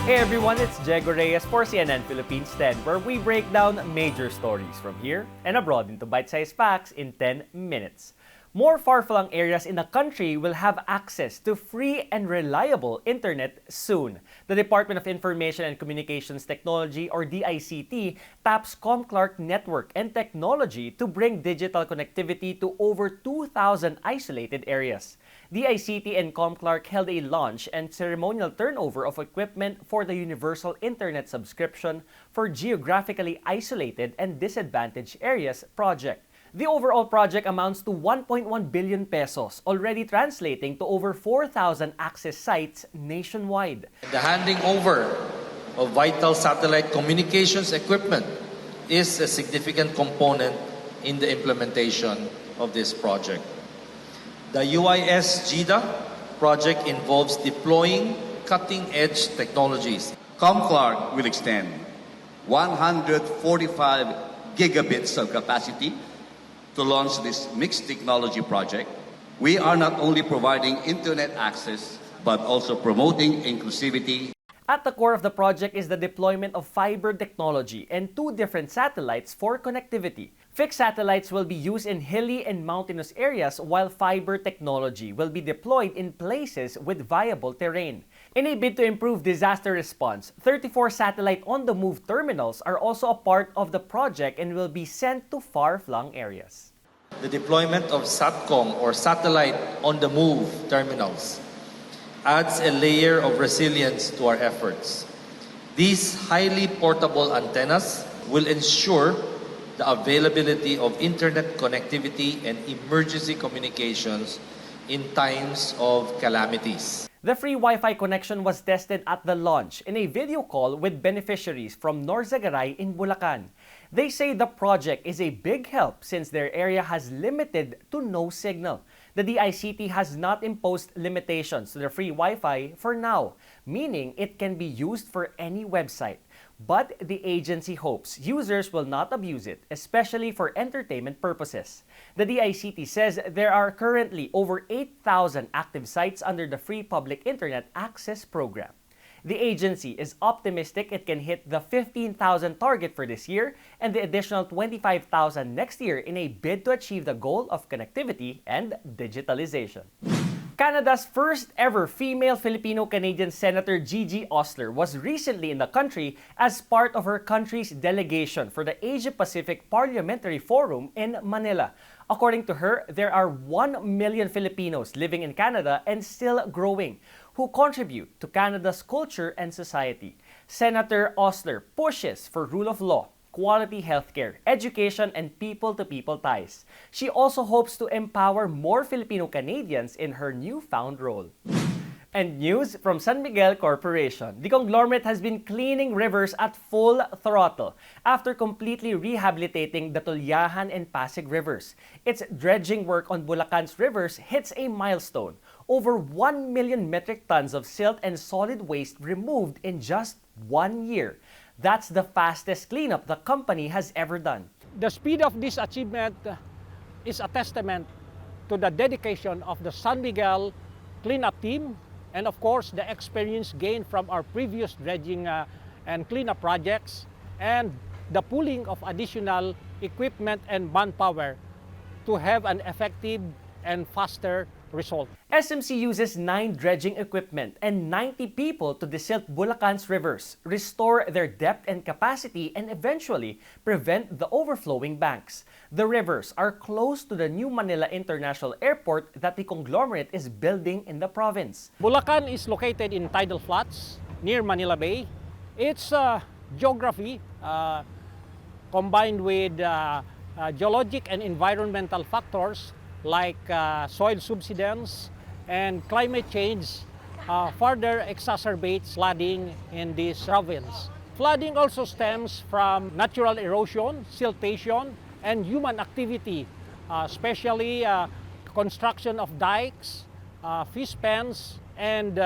Hey everyone, it's Diego Reyes for CNN Philippines 10, where we break down major stories from here and abroad into bite-sized facts in 10 minutes. More far-flung areas in the country will have access to free and reliable internet soon. The Department of Information and Communications Technology, or DICT, taps ComClark Network and Technology to bring digital connectivity to over 2,000 isolated areas. DICT and ComClark held a launch and ceremonial turnover of equipment for the Universal Internet Subscription for Geographically Isolated and Disadvantaged Areas project. The overall project amounts to 1.1 billion pesos, already translating to over 4,000 access sites nationwide. The handing over of vital satellite communications equipment is a significant component in the implementation of this project. The UIS-GIDA project involves deploying cutting-edge technologies. ComClark will extend 145 gigabits of capacity to launch this mixed technology project. We are not only providing internet access, but also promoting inclusivity. At the core of the project is the deployment of fiber technology and 2 different satellites for connectivity. Fixed satellites will be used in hilly and mountainous areas, while fiber technology will be deployed in places with viable terrain. In a bid to improve disaster response, 34 satellite on-the-move terminals are also a part of the project and will be sent to far-flung areas. The deployment of SATCOM, or satellite on-the-move terminals, adds a layer of resilience to our efforts. These highly portable antennas will ensure the availability of internet connectivity and emergency communications in times of calamities. The free Wi-Fi connection was tested at the launch in a video call with beneficiaries from Norzagaray in Bulacan. They say the project is a big help since their area has limited to no signal. The DICT has not imposed limitations to the free Wi-Fi for now, meaning it can be used for any website. But the agency hopes users will not abuse it, especially for entertainment purposes. The DICT says there are currently over 8,000 active sites under the Free Public Internet Access Program. The agency is optimistic it can hit the 15,000 target for this year and the additional 25,000 next year in a bid to achieve the goal of connectivity and digitalization. Canada's first ever female Filipino-Canadian Senator Gigi Osler was recently in the country as part of her country's delegation for the Asia-Pacific Parliamentary Forum in Manila. According to her, there are 1 million Filipinos living in Canada and still growing who contribute to Canada's culture and society. Senator Osler pushes for rule of law, quality healthcare, education, and people-to-people ties. She also hopes to empower more Filipino-Canadians in her newfound role. And news from San Miguel Corporation. The conglomerate has been cleaning rivers at full throttle after completely rehabilitating the Tulyahan and Pasig rivers. Its dredging work on Bulacan's rivers hits a milestone. Over 1 million metric tons of silt and solid waste removed in just 1 year. That's the fastest cleanup the company has ever done. The speed of this achievement is a testament to the dedication of the San Miguel cleanup team and of course the experience gained from our previous dredging and cleanup projects and the pooling of additional equipment and manpower to have an effective and faster result. SMC uses 9 dredging equipment and 90 people to desilt Bulacan's rivers, restore their depth and capacity, and eventually prevent the overflowing banks. The rivers are close to the new Manila International Airport that the conglomerate is building in the province. Bulacan is located in tidal flats near Manila Bay. Its geography combined with geologic and environmental factors like soil subsidence and climate change further exacerbates flooding in this province. Flooding also stems from natural erosion, siltation, and human activity, especially construction of dikes, fish pens, and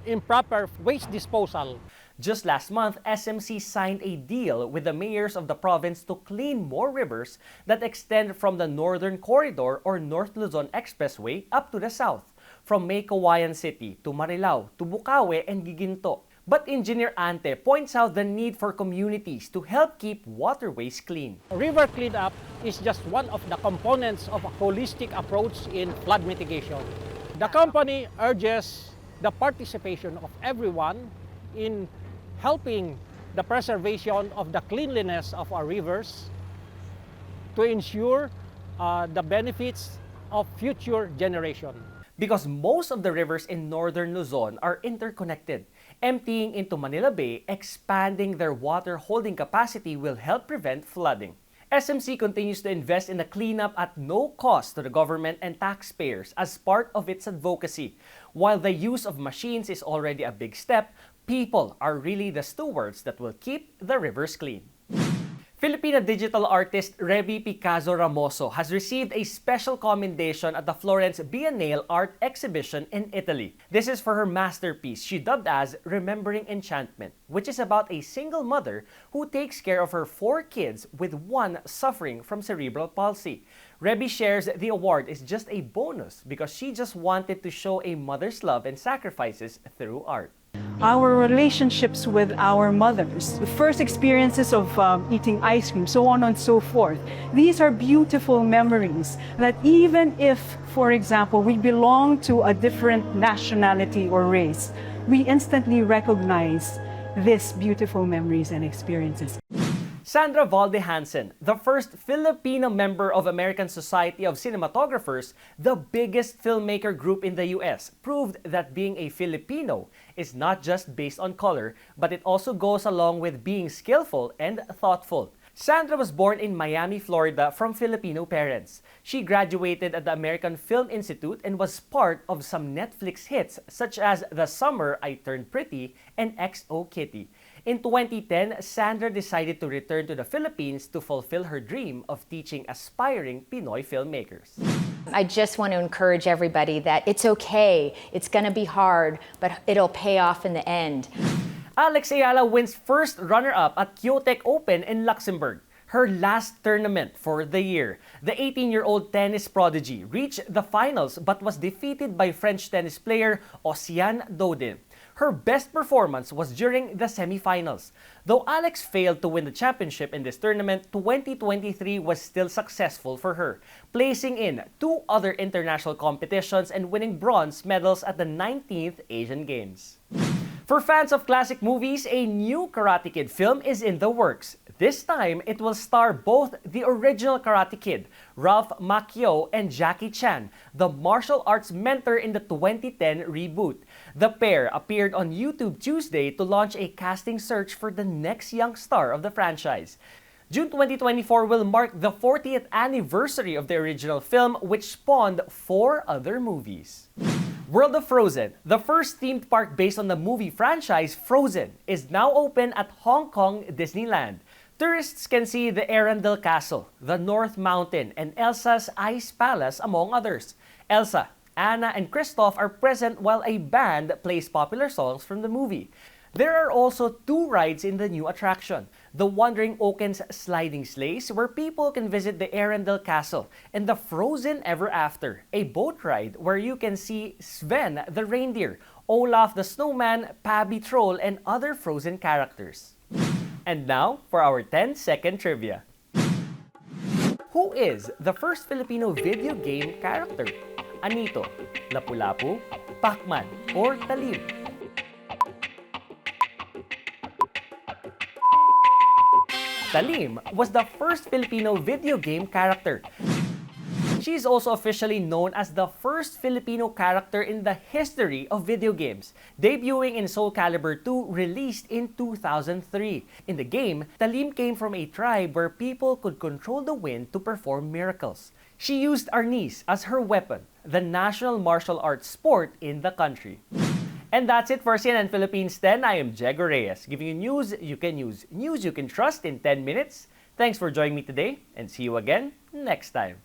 improper waste disposal. Just last month, SMC signed a deal with the mayors of the province to clean more rivers that extend from the Northern Corridor or North Luzon Expressway up to the south, from May Kawayan City to Marilao to Bukawe and Giginto. But Engineer Ante points out the need for communities to help keep waterways clean. River cleanup is just one of the components of a holistic approach in flood mitigation. The company urges the participation of everyone in helping the preservation of the cleanliness of our rivers to ensure the benefits of future generation. Because most of the rivers in northern Luzon are interconnected. Emptying into Manila Bay, expanding their water holding capacity will help prevent flooding. SMC continues to invest in the cleanup at no cost to the government and taxpayers as part of its advocacy. While the use of machines is already a big step, people are really the stewards that will keep the rivers clean. Filipino digital artist Reby Picazo Ramoso has received a special commendation at the Florence Biennale Art Exhibition in Italy. This is for her masterpiece she dubbed as Remembering Enchantment, which is about a single mother who takes care of her 4 kids with one suffering from cerebral palsy. Reby shares the award is just a bonus because she just wanted to show a mother's love and sacrifices through art. Our relationships with our mothers, the first experiences of eating ice cream, so on and so forth. These are beautiful memories that even if, for example, we belong to a different nationality or race, we instantly recognize these beautiful memories and experiences. Sandra Valde Hansen, the first Filipino member of American Society of Cinematographers, the biggest filmmaker group in the US, proved that being a Filipino is not just based on color, but it also goes along with being skillful and thoughtful. Sandra was born in Miami, Florida from Filipino parents. She graduated at the American Film Institute and was part of some Netflix hits such as The Summer I Turned Pretty and XO Kitty. In 2010, Sandra decided to return to the Philippines to fulfill her dream of teaching aspiring Pinoy filmmakers. I just want to encourage everybody that it's okay, it's going to be hard, but it'll pay off in the end. Alex Ayala wins first runner-up at Kyotech Open in Luxembourg, her last tournament for the year. The 18-year-old tennis prodigy reached the finals but was defeated by French tennis player Océane Dodin. Her best performance was during the semifinals. Though Alex failed to win the championship in this tournament, 2023 was still successful for her, placing in 2 other international competitions and winning bronze medals at the 19th Asian Games. For fans of classic movies, a new Karate Kid film is in the works. This time, it will star both the original Karate Kid, Ralph Macchio, and Jackie Chan, the martial arts mentor in the 2010 reboot. The pair appeared on YouTube Tuesday to launch a casting search for the next young star of the franchise. June 2024 will mark the 40th anniversary of the original film, which spawned 4 other movies. World of Frozen, the first themed park based on the movie franchise Frozen, is now open at Hong Kong Disneyland. Tourists can see the Arendelle Castle, the North Mountain, and Elsa's Ice Palace, among others. Elsa, Anna, and Kristoff are present while a band plays popular songs from the movie. There are also 2 rides in the new attraction. The Wandering Oaken's Sliding Sleighs, where people can visit the Arendelle Castle, and the Frozen Ever After, a boat ride where you can see Sven the reindeer, Olaf the snowman, Pabby Troll, and other Frozen characters. And now for our 10-second trivia. Who is the first Filipino video game character? Anito, Lapu-Lapu, Pac-Man, or Talim? Talim was the first Filipino video game character. She is also officially known as the first Filipino character in the history of video games, debuting in Soul Calibur 2, released in 2003. In the game, Talim came from a tribe where people could control the wind to perform miracles. She used arnis as her weapon, the national martial arts sport in the country. And that's it for CNN Philippines 10. I am Jego Reyes, giving you news you can use, news you can trust in 10 minutes. Thanks for joining me today, and see you again next time.